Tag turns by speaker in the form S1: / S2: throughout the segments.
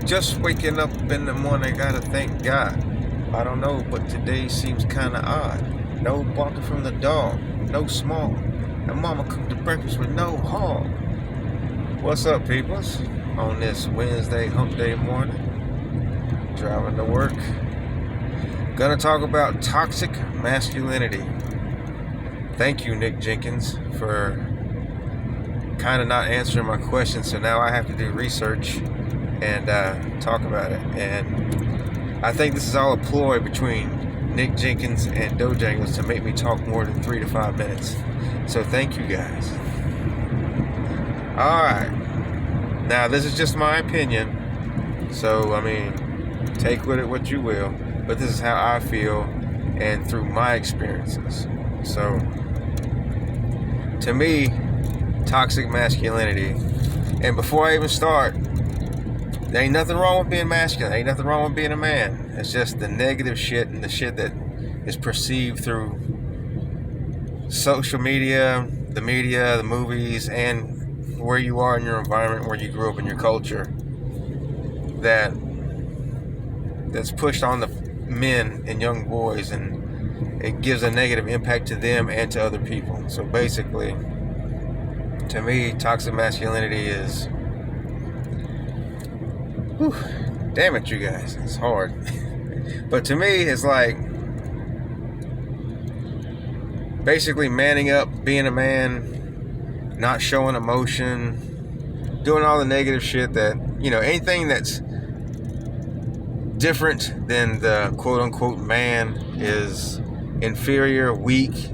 S1: Just waking up in the morning, gotta thank God. I don't know, but today seems kinda odd. No barking from the dog, no small. And mama cooked the breakfast with no hog. What's up, peoples? On this Wednesday hump day morning, driving to work. Gonna talk about toxic masculinity. Thank you, Nick Jenkins, for kind of not answering my question, so now I have to do research and talk about it. And I think this is all a ploy between Nick Jenkins and Dojangles to make me talk more than 3 to 5 minutes. So thank you guys. Alright. Now this is just my opinion. So I mean, take with it what you will. But this is how I feel and through my experiences. So to me, toxic masculinity. And before I even start, there ain't nothing wrong with being masculine. Ain't nothing wrong with being a man. It's just the negative shit and the shit that is perceived through social media, the movies, and where you are in your environment, where you grew up in your culture, that's pushed on the men and young boys, and it gives a negative impact to them and to other people. So basically, to me, toxic masculinity is... Whew, damn it, you guys, it's hard. But to me, it's like basically manning up, being a man, not showing emotion, doing all the negative shit that, you know, anything that's different than the quote-unquote man is inferior, weak.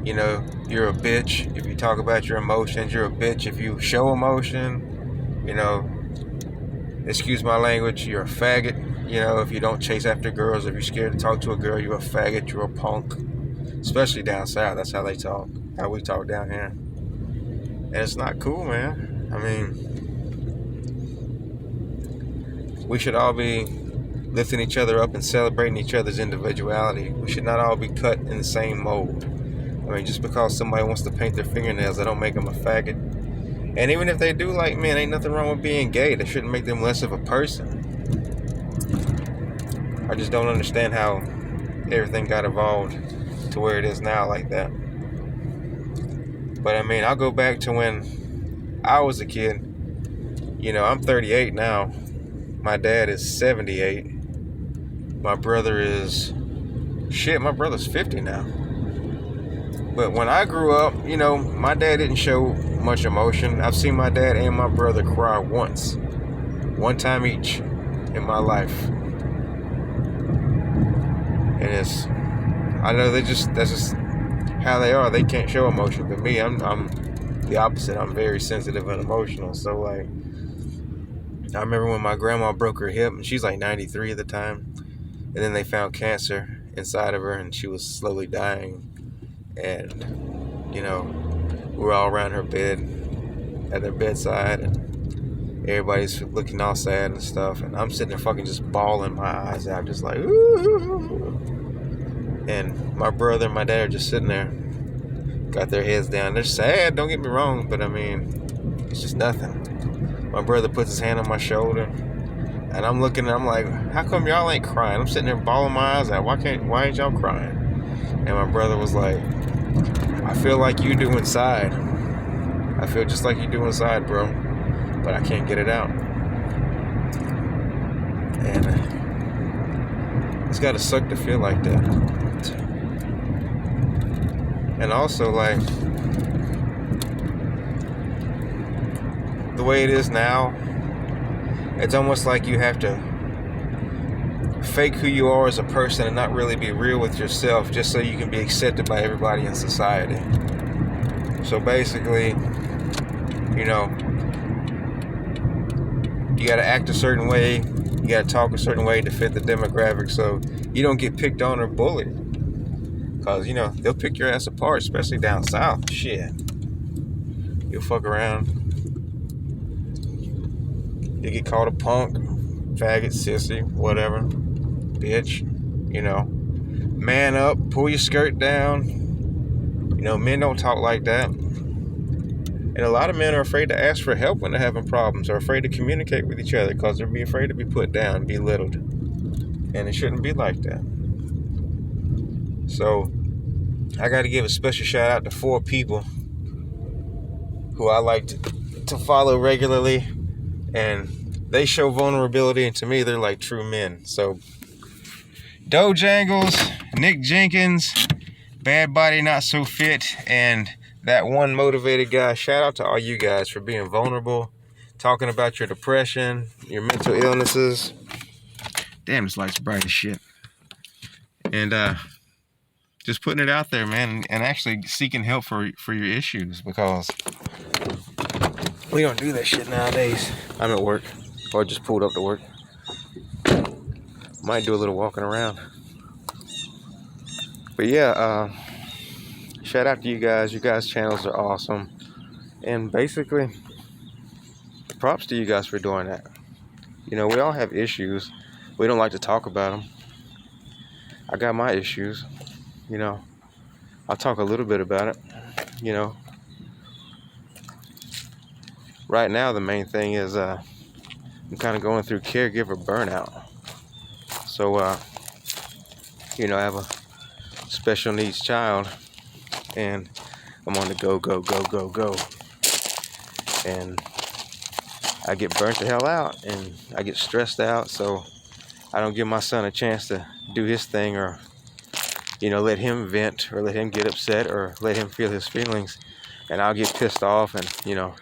S1: You know, you're a bitch if you talk about your emotions. You're a bitch if you show emotion. You know, excuse my language, you're a faggot. You know, if you don't chase after girls, if you're scared to talk to a girl, you're a faggot, you're a punk. Especially down south, that's how they talk, how we talk down here. And it's not cool, man. I mean, we should all be lifting each other up and celebrating each other's individuality. We should not all be cut in the same mold. I mean, just because somebody wants to paint their fingernails, that don't make them a faggot. And even if they do like men, ain't nothing wrong with being gay. That shouldn't make them less of a person. I just don't understand how everything got evolved to where it is now like that. But I mean, I'll go back to when I was a kid. You know, I'm 38 now. My dad is 78. My brother is... my brother's 50 now. But when I grew up, you know, my dad didn't show much emotion. I've seen my dad and my brother cry once. One time each in my life. And it's... I know that's just how they are. They can't show emotion. But me, I'm the opposite. I'm very sensitive and emotional. So, like, I remember when my grandma broke her hip, and she's like 93 at the time. And then they found cancer inside of her, and she was slowly dying. And, you know, we were all around her bed, at her bedside, and everybody's looking all sad and stuff. And I'm sitting there fucking just bawling my eyes out, just like, ooh. And my brother and my dad are just sitting there, got their heads down. They're sad, don't get me wrong, but I mean, it's just nothing. My brother puts his hand on my shoulder, and I'm looking, and I'm like, how come y'all ain't crying? I'm sitting there bawling my eyes out. Why ain't y'all crying? And my brother was like, I feel like you do inside. I feel just like you do inside, bro. But I can't get it out. And it's gotta suck to feel like that. And also, like, the way it is now, it's almost like you have to fake who you are as a person and not really be real with yourself just so you can be accepted by everybody in society. So basically, you know, you gotta act a certain way, you gotta talk a certain way to fit the demographic so you don't get picked on or bullied. Cause, you know, they'll pick your ass apart, especially down south. Shit. You'll fuck around. You get called a punk, faggot, sissy, whatever. Bitch, you know, man up, pull your skirt down. You know, men don't talk like that. And a lot of men are afraid to ask for help when they're having problems, or afraid to communicate with each other because they're afraid to be put down, belittled. And it shouldn't be like that. So I got to give a special shout out to 4 people who I like to follow regularly, and they show vulnerability, and to me they're like true men. So Dojangles, Nick Jenkins, Bad Body Not So Fit, and that one motivated guy. Shout out to all you guys for being vulnerable, talking about your depression, your mental illnesses. Damn, this light's bright as shit. And just putting it out there, man, and actually seeking help for your issues, because we don't do that shit nowadays. I'm at work, or just pulled up to work. Might do a little walking around. But yeah, shout out to you guys. You guys' channels are awesome. And basically, props to you guys for doing that. You know, we all have issues. We don't like to talk about them. I got my issues. You know, I'll talk a little bit about it. You know, right now the main thing is I'm kind of going through caregiver burnout. So, you know, I have a special needs child, and I'm on the go. And I get burnt the hell out, and I get stressed out, so I don't give my son a chance to do his thing, or, you know, let him vent, or let him get upset, or let him feel his feelings. And I'll get pissed off, and, you know,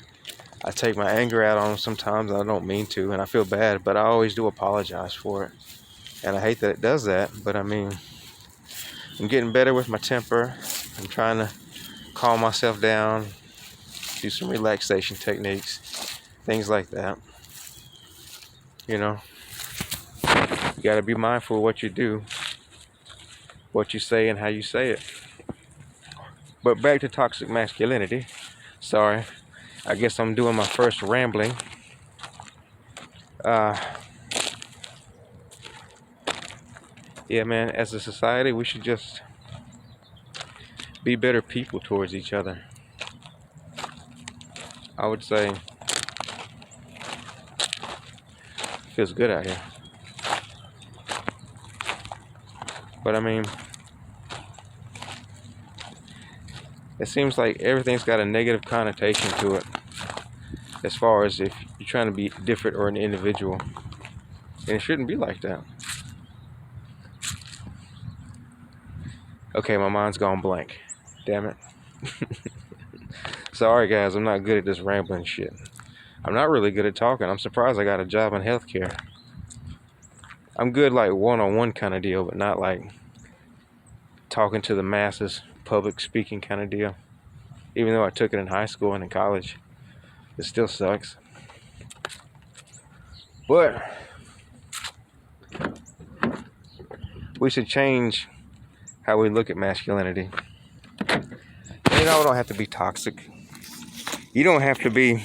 S1: I take my anger out on him sometimes, and I don't mean to, and I feel bad, but I always do apologize for it. And I hate that it does that, but I mean, I'm getting better with my temper. I'm trying to calm myself down, do some relaxation techniques, things like that. You know, you got to be mindful of what you do, what you say, and how you say it. But back to toxic masculinity. Sorry, I guess I'm doing my first rambling. Yeah, man, as a society, we should just be better people towards each other. I would say, feels good out here. But I mean, it seems like everything's got a negative connotation to it, as far as if you're trying to be different or an individual. And it shouldn't be like that. Okay, my mind's gone blank. Damn it. Sorry, guys, I'm not good at this rambling shit. I'm not really good at talking. I'm surprised I got a job in healthcare. I'm good like one-on-one kind of deal, but not like talking to the masses, public speaking kind of deal. Even though I took it in high school and in college, it still sucks. But we should change how we look at masculinity. You know, it don't have to be toxic. You don't have to be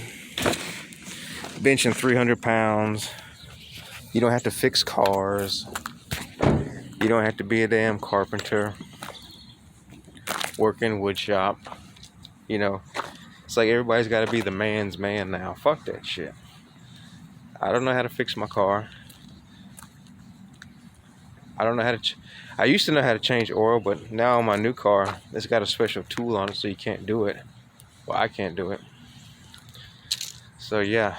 S1: benching 300 pounds. You don't have to fix cars. You don't have to be a damn carpenter, work in wood shop. You know, it's like everybody's got to be the man's man now. Fuck that shit. I don't know how to fix my car. I don't know how to... I used to know how to change oil, but now on my new car, it's got a special tool on it, so you can't do it. Well, I can't do it. So, yeah.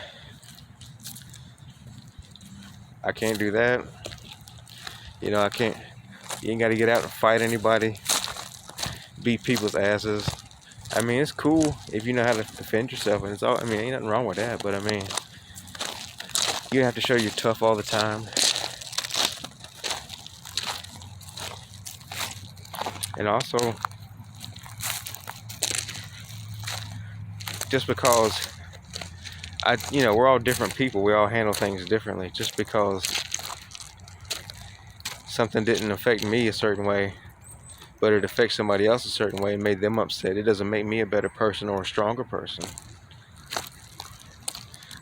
S1: I can't do that. You know, I can't... You ain't got to get out and fight anybody. Beat people's asses. I mean, it's cool if you know how to defend yourself, and it's all... I mean, ain't nothing wrong with that, but I mean... You don't have to show you're tough all the time. And also, just because we're all different people, we all handle things differently. Just because something didn't affect me a certain way, but it affects somebody else a certain way and made them upset, it doesn't make me a better person or a stronger person.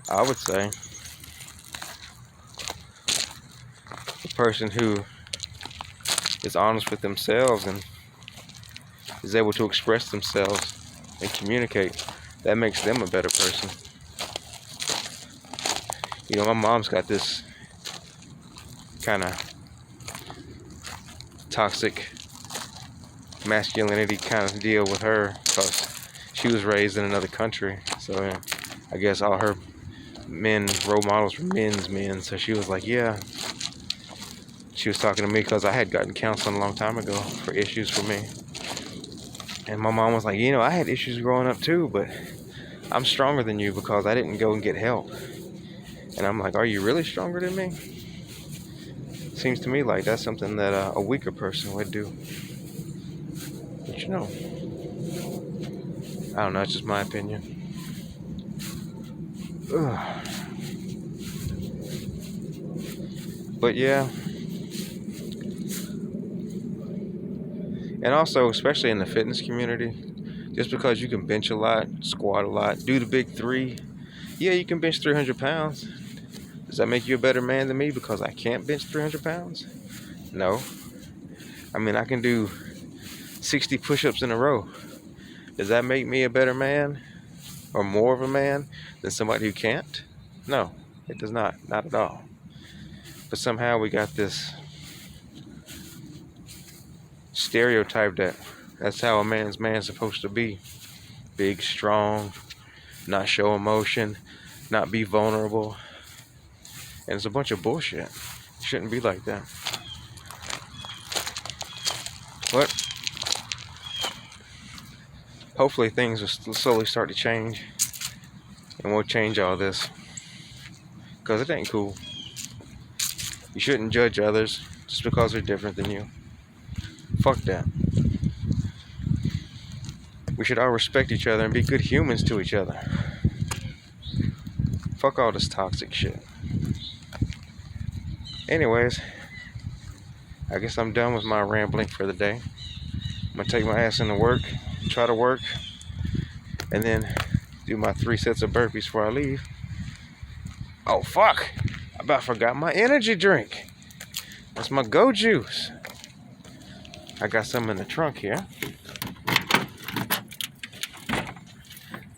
S1: I would say the person who is honest with themselves and is able to express themselves and communicate that makes them a better person. You know, my mom's got this kind of toxic masculinity kind of deal with her because she was raised in another country. So yeah, I guess all her men role models were men's men. So she was like, yeah. She was talking to me because I had gotten counseling a long time ago for issues for me. And my mom was like, you know, I had issues growing up too, but I'm stronger than you because I didn't go and get help. And I'm like, are you really stronger than me? Seems to me like that's something that a weaker person would do. But you know, I don't know, it's just my opinion. Ugh. But yeah. And also, especially in the fitness community, just because you can bench a lot, squat a lot, do the big three, yeah, you can bench 300 pounds. Does that make you a better man than me because I can't bench 300 pounds? No. I mean, I can do 60 push-ups in a row. Does that make me a better man or more of a man than somebody who can't? No, it does not. Not at all. But somehow we got this stereotype that that's how a man's supposed to be. Big, strong, not show emotion, not be vulnerable. And it's a bunch of bullshit. It shouldn't be like that. But hopefully things will slowly start to change. And we'll change all this. Because it ain't cool. You shouldn't judge others just because they're different than you. Fuck that. We should all respect each other and be good humans to each other. Fuck all this toxic shit. Anyways, I guess I'm done with my rambling for the day. I'm gonna take my ass into work, try to work, and then do my 3 sets of burpees before I leave. Oh fuck! I about forgot my energy drink. That's my Go Juice. I got some in the trunk here.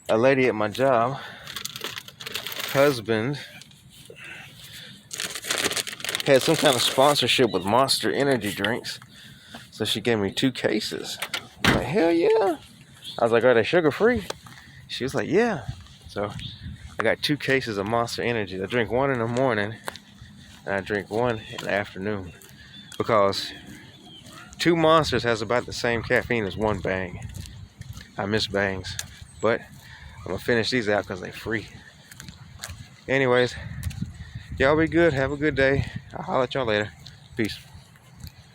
S1: A lady at my job, husband, had some kind of sponsorship with Monster energy drinks. So she gave me 2 cases. I'm like, hell yeah. I was like, are they sugar free? She was like, yeah. So I got 2 cases of Monster Energy. I drink 1 in the morning and I drink 1 in the afternoon. Because 2 Monsters has about the same caffeine as 1 Bang. I miss Bangs. But I'm going to finish these out because they're free. Anyways, y'all be good. Have a good day. I'll holler at y'all later. Peace.